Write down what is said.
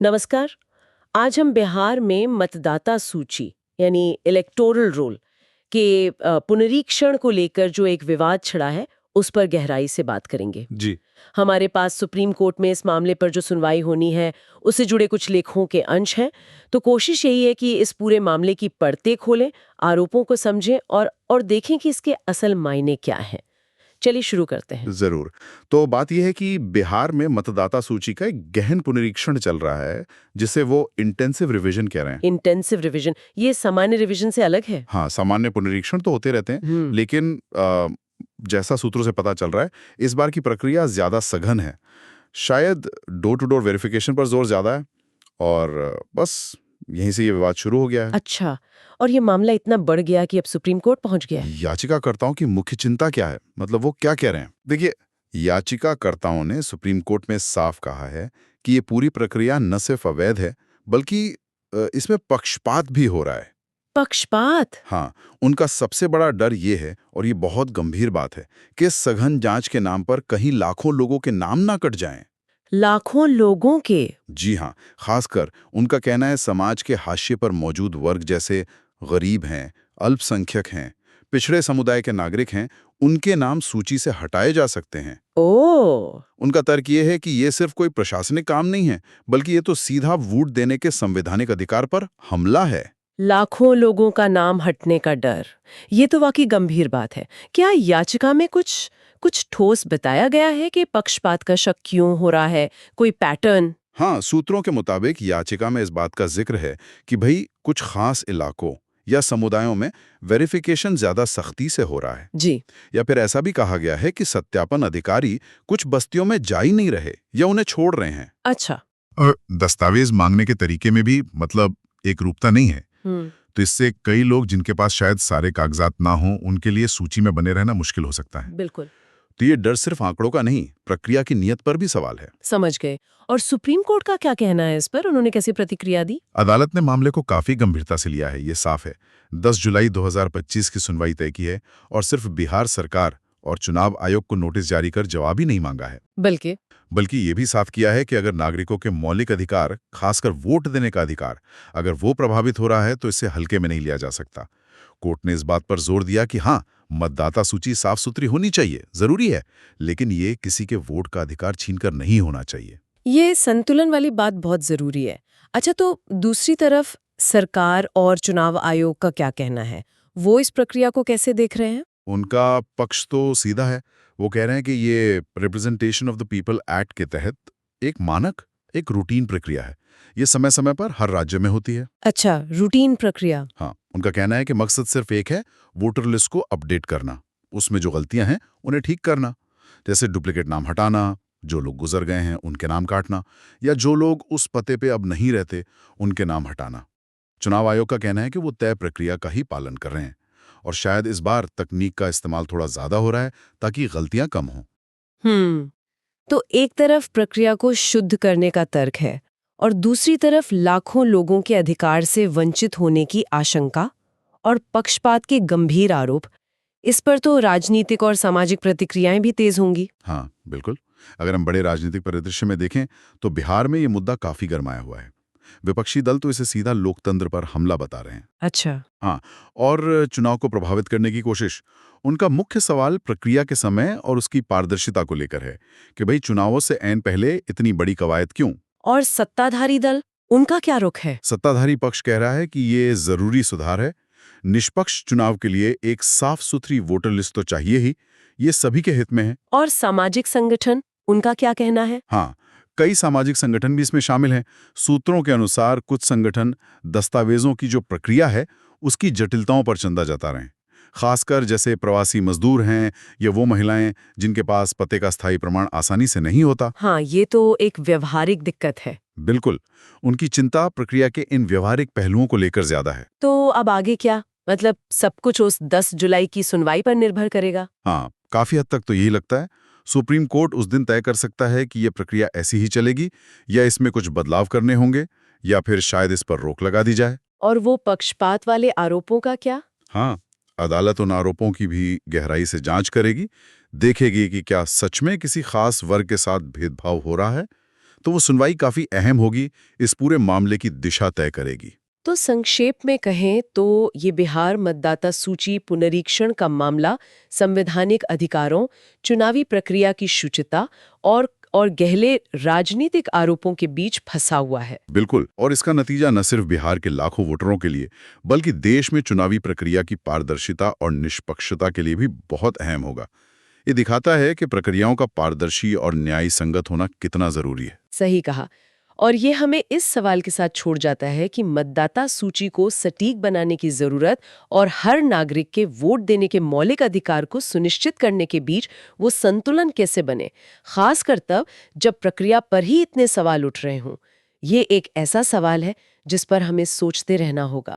नमस्कार। आज हम बिहार में मतदाता सूची यानी इलेक्टोरल रोल के पुनरीक्षण को लेकर जो एक विवाद छिड़ा है उस पर गहराई से बात करेंगे। जी। हमारे पास सुप्रीम कोर्ट में इस मामले पर जो सुनवाई होनी है उससे जुड़े कुछ लेखों के अंश हैं। तो कोशिश यही है कि इस पूरे मामले की परतें खोलें, आरोपों को समझें और देखें कि इसके असल मायने क्या हैं। चलिए शुरू करते हैं। जरूर। तो बात यह है कि बिहार में मतदाता सूची का एक गहन पुनरीक्षण चल रहा है, जिसे वो इंटेंसिव रिवीजन कह रहे हैं। इंटेंसिव रिवीजन, ये सामान्य रिवीजन से अलग है? हाँ, सामान्य पुनरीक्षण तो होते रहते हैं, लेकिन जैसा सूत्रों से पता चल रहा है, इस बार की प्रक्रिया ज्यादा सघन है। शायद डोर टू डोर वेरिफिकेशन पर जोर ज्यादा है और बस यहीं से ये विवाद शुरू हो गया है। अच्छा, और ये मामला इतना बढ़ गया कि अब सुप्रीम कोर्ट पहुंच गया है? याचिकाकर्ताओं की मुख्य चिंता क्या है, मतलब वो क्या कह रहे हैं? देखिए, याचिकाकर्ताओं ने सुप्रीम कोर्ट में साफ कहा है कि ये पूरी प्रक्रिया न सिर्फ अवैध है, बल्कि इसमें पक्षपात भी हो रहा है। पक्षपात? हाँ, उनका सबसे बड़ा डर ये है, और ये बहुत गंभीर बात है, कि सघन जांच के नाम पर कहीं लाखों लोगों के नाम ना कट जाएं। लाखों लोगों के? जी हाँ, खासकर उनका कहना है समाज के हाशिए पर मौजूद वर्ग, जैसे गरीब हैं, अल्पसंख्यक हैं, पिछड़े समुदाय के नागरिक हैं, उनके नाम सूची से हटाए जा सकते हैं। ओह! उनका तर्क ये है कि ये सिर्फ कोई प्रशासनिक काम नहीं है, बल्कि ये तो सीधा वोट देने के संवैधानिक अधिकार पर हमला है। लाखों लोगों का नाम हटने का डर, ये तो वाकई गंभीर बात है। क्या याचिका में कुछ ठोस बताया गया है कि पक्षपात का शक क्यों हो रहा है? कोई पैटर्न? हाँ, सूत्रों के मुताबिक याचिका में इस बात का जिक्र है कि भाई कुछ खास इलाकों या समुदायों में वेरिफिकेशन ज्यादा सख्ती से हो रहा है। जी। या फिर ऐसा भी कहा गया है कि सत्यापन अधिकारी कुछ बस्तियों में जा ही नहीं रहे या उन्हें छोड़ रहे हैं। अच्छा। और दस्तावेज मांगने के तरीके में भी मतलब एक रूपता नहीं है। तो इससे कई लोग जिनके पास शायद सारे कागजात ना हों, उनके लिए सूची में बने रहना मुश्किल हो सकता है। बिल्कुल। तो ये डर सिर्फ आंकड़ों का नहीं, प्रक्रिया की नीयत पर भी सवाल है। समझ गए। और सुप्रीम कोर्ट का क्या कहना है इस पर? उन्होंने कैसी प्रतिक्रिया दी? अदालत ने मामले को काफी गंभीरता से लिया है, ये साफ है। 10 जुलाई 2025 की सुनवाई तय की है और सिर्फ बिहार सरकार और चुनाव आयोग को नोटिस जारी कर जवाब ही नहीं मांगा है, बल्कि ये भी साफ किया है कि अगर नागरिकों के मौलिक अधिकार, खासकर वोट देने का अधिकार, अगर वो प्रभावित हो रहा है तो इसे हल्के में नहीं लिया जा सकता। कोर्ट ने इस बात पर जोर दिया कि हाँ, मतदाता सूची साफ सुथरी होनी चाहिए, जरूरी है, लेकिन ये किसी के वोट का अधिकार छीनकर नहीं होना चाहिए। ये संतुलन वाली बात बहुत जरूरी है। अच्छा, तो दूसरी तरफ सरकार और चुनाव आयोग का क्या कहना है? वो इस प्रक्रिया को कैसे देख रहे हैं? उनका पक्ष तो सीधा है। वो कह रहे हैं कि ये representation of the people act के तहत एक मानक, एक रूटीन प्रक्रिया है। ये समय समय पर हर राज्य में होती है। अच्छा, रूटीन प्रक्रिया। हाँ, उनका कहना है कि मकसद सिर्फ एक है, वोटर लिस्ट को अपडेट करना, उसमें जो गलतियां हैं उन्हें ठीक करना, जैसे डुप्लीकेट नाम हटाना, जो लोग गुजर गए हैं उनके नाम काटना, या जो लोग उस पते पे अब नहीं रहते उनके नाम हटाना। चुनाव आयोग का कहना है कि वो तय प्रक्रिया का ही पालन कर रहे हैं, और शायद इस बार तकनीक का इस्तेमाल थोड़ा ज्यादा हो रहा है ताकि गलतियां कम हों। तो एक तरफ प्रक्रिया को शुद्ध करने का तर्क है और दूसरी तरफ लाखों लोगों के अधिकार से वंचित होने की आशंका और पक्षपात के गंभीर आरोप। इस पर तो राजनीतिक और सामाजिक प्रतिक्रियाएं भी तेज होंगी। हाँ, बिल्कुल। अगर हम बड़े राजनीतिक परिदृश्य में देखें तो बिहार में ये मुद्दा काफी गरमाया हुआ है। विपक्षी दल तो इसे सीधा लोकतंत्र पर हमला बता रहे हैं। अच्छा। हाँ, और चुनाव को प्रभावित करने की कोशिश। उनका मुख्य सवाल प्रक्रिया के समय और उसकी पारदर्शिता को लेकर है कि भाई चुनावों से ऐन पहले इतनी बड़ी कवायद क्यों? और सत्ताधारी दल, उनका क्या रुख है? सत्ताधारी पक्ष कह रहा है कि ये जरूरी सुधार है। निष्पक्ष चुनाव के लिए एक साफ सुथरी वोटर लिस्ट तो चाहिए ही, ये सभी के हित में है। और सामाजिक संगठन, उनका क्या कहना है? हाँ, कई सामाजिक संगठन भी इसमें शामिल हैं। सूत्रों के अनुसार कुछ संगठन दस्तावेजों की जो प्रक्रिया है उसकी जटिलताओं पर चंदा जता रहे हैं, खासकर जैसे प्रवासी मजदूर हैं या वो महिलाएं जिनके पास पते का स्थायी प्रमाण आसानी से नहीं होता। हाँ, ये तो एक व्यवहारिक दिक्कत है। बिल्कुल, उनकी चिंता प्रक्रिया के इन व्यवहारिक पहलुओं को लेकर ज्यादा है। तो अब आगे क्या? मतलब सब कुछ उस 10 जुलाई की सुनवाई पर निर्भर करेगा? हाँ, काफी हद तक तो यही लगता है। सुप्रीम कोर्ट उस दिन तय कर सकता है कि यह प्रक्रिया ऐसी ही चलेगी या इसमें कुछ बदलाव करने होंगे, या फिर शायद इस पर रोक लगा दी जाए। और वो पक्षपात वाले आरोपों का क्या? हाँ, अदालत उन आरोपों की भी गहराई से जांच करेगी, देखेगी कि क्या सच में किसी खास वर्ग के साथ भेदभाव हो रहा है, तो वो सुनवाई काफी अहम होगी, इस पूरे मामले की दिशा तय करेगी। तो संक्षेप में कहें तो ये बिहार मतदाता सूची पुनरीक्षण का मामला संवैधानिक अधिकारों, चुनावी प्रक्रिया की शुचिता और गहरे राजनीतिक आरोपों के बीच फंसा हुआ है। बिल्कुल, और इसका नतीजा न सिर्फ बिहार के लाखों वोटरों के लिए, बल्कि देश में चुनावी प्रक्रिया की पारदर्शिता और निष्पक्षता के लिए भी बहुत अहम होगा। ये दिखाता है कि प्रक्रियाओं का पारदर्शी और न्यायी संगत होना कितना जरूरी है। सही कहा। और ये हमें इस सवाल के साथ छोड़ जाता है कि मतदाता सूची को सटीक बनाने की जरूरत और हर नागरिक के वोट देने के मौलिक अधिकार को सुनिश्चित करने के बीच वो संतुलन कैसे बने, खासकर तब जब प्रक्रिया पर ही इतने सवाल उठ रहे हों। ये एक ऐसा सवाल है जिस पर हमें सोचते रहना होगा।